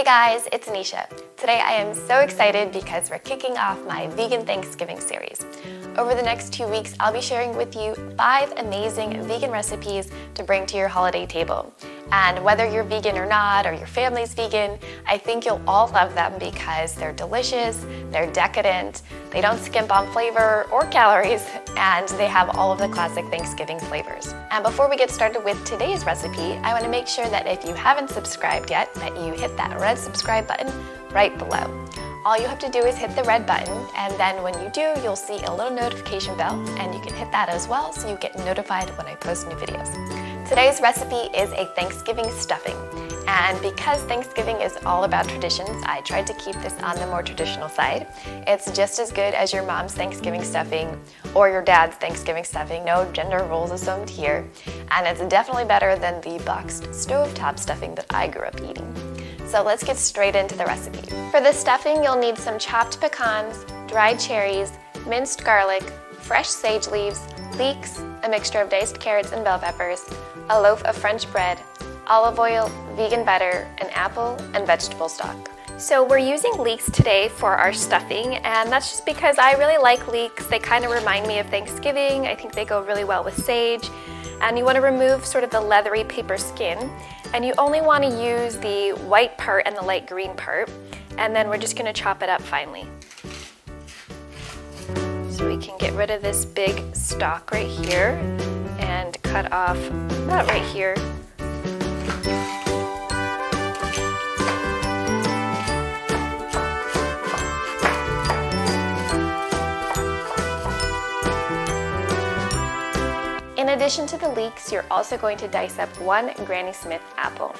Hey guys, it's Anisha. Today I am so excited because we're kicking off my Vegan Thanksgiving series. Over the next 2 weeks, I'll be sharing with you 5 amazing vegan recipes to bring to your holiday table. And whether you're vegan or not, or your family's vegan, I think you'll all love them because they're delicious, they're decadent, they don't skimp on flavor or calories, and they have all of the classic Thanksgiving flavors. And before we get started with today's recipe, I want to make sure that if you haven't subscribed yet, that you hit that red subscribe button right below. All you have to do is hit the red button, and then when you do, you'll see a little notification bell, and you can hit that as well so you get notified when I post new videos. Today's recipe is a Thanksgiving stuffing, and because Thanksgiving is all about traditions, I tried to keep this on the more traditional side. It's just as good as your mom's Thanksgiving stuffing or your dad's Thanksgiving stuffing, no gender roles assumed here, and it's definitely better than the boxed stovetop stuffing that I grew up eating. So let's get straight into the recipe. For the stuffing, you'll need some chopped pecans, dried cherries, minced garlic, fresh sage leaves, leeks, a mixture of diced carrots and bell peppers, a loaf of French bread, olive oil, vegan butter, an apple, and vegetable stock. So we're using leeks today for our stuffing, and that's just because I really like leeks. They kind of remind me of Thanksgiving. I think they go really well with sage. And you want to remove sort of the leathery paper skin, and you only want to use the white part and the light green part, and then we're just going to chop it up finely. So we can get rid of this big stalk right here and cut off that right here. In addition to the leeks, you're also going to dice up 1 Granny Smith apple.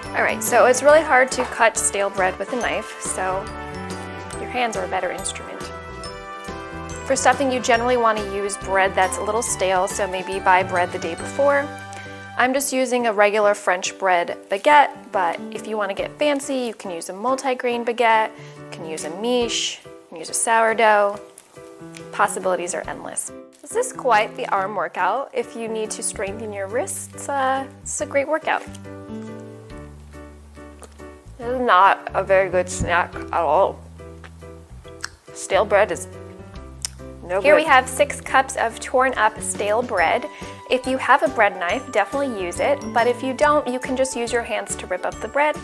Alright, so it's really hard to cut stale bread with a knife, so your hands are a better instrument. For stuffing, you generally want to use bread that's a little stale, so maybe buy bread the day before. I'm just using a regular French bread baguette, but if you want to get fancy, you can use a multi-grain baguette, you can use a miche, you can use a sourdough. Possibilities are endless. This is quite the arm workout. If you need to strengthen your wrists, it's a great workout. This is not a very good snack at all. Stale bread is no good. Here we have 6 cups of torn up stale bread. If you have a bread knife, definitely use it, but if you don't, you can just use your hands to rip up the bread.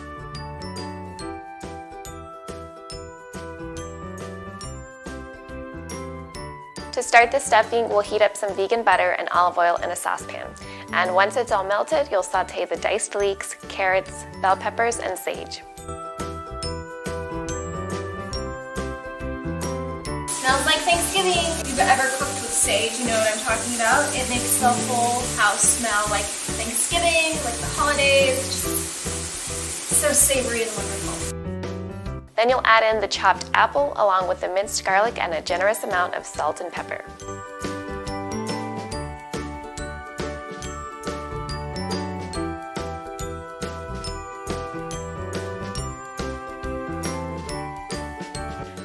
To start the stuffing, we'll heat up some vegan butter and olive oil in a saucepan. And once it's all melted, you'll saute the diced leeks, carrots, bell peppers, and sage. Smells like Thanksgiving. If you've ever cooked with sage, you know what I'm talking about. It makes the whole house smell like Thanksgiving, like the holidays. It's just so savory and wonderful. Then you'll add in the chopped apple along with the minced garlic and a generous amount of salt and pepper.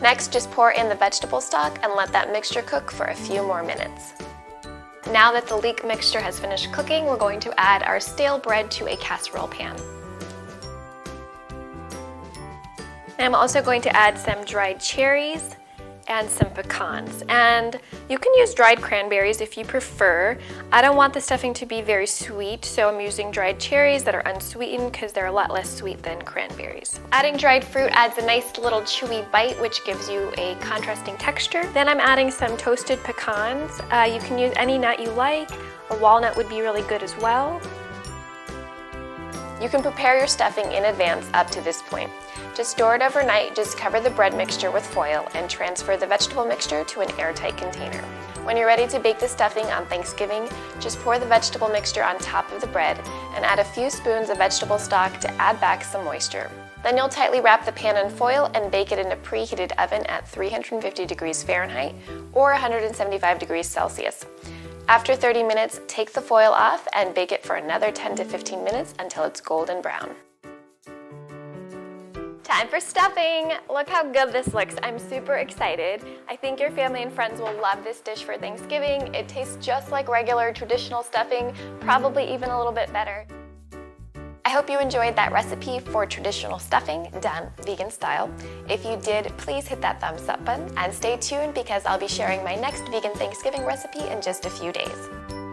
Next, just pour in the vegetable stock and let that mixture cook for a few more minutes. Now that the leek mixture has finished cooking, we're going to add our stale bread to a casserole pan. I'm also going to add some dried cherries and some pecans. And you can use dried cranberries if you prefer. I don't want the stuffing to be very sweet, so I'm using dried cherries that are unsweetened because they're a lot less sweet than cranberries. Adding dried fruit adds a nice little chewy bite, which gives you a contrasting texture. Then I'm adding some toasted pecans. You can use any nut you like. A walnut would be really good as well. You can prepare your stuffing in advance up to this point. To store it overnight, just cover the bread mixture with foil and transfer the vegetable mixture to an airtight container. When you're ready to bake the stuffing on Thanksgiving, just pour the vegetable mixture on top of the bread and add a few spoons of vegetable stock to add back some moisture. Then you'll tightly wrap the pan in foil and bake it in a preheated oven at 350 degrees Fahrenheit or 175 degrees Celsius. After 30 minutes, take the foil off and bake it for another 10 to 15 minutes until it's golden brown. Time for stuffing! Look how good this looks. I'm super excited. I think your family and friends will love this dish for Thanksgiving. It tastes just like regular traditional stuffing, probably even a little bit better. I hope you enjoyed that recipe for traditional stuffing done vegan style. If you did, please hit that thumbs up button and stay tuned because I'll be sharing my next vegan Thanksgiving recipe in just a few days.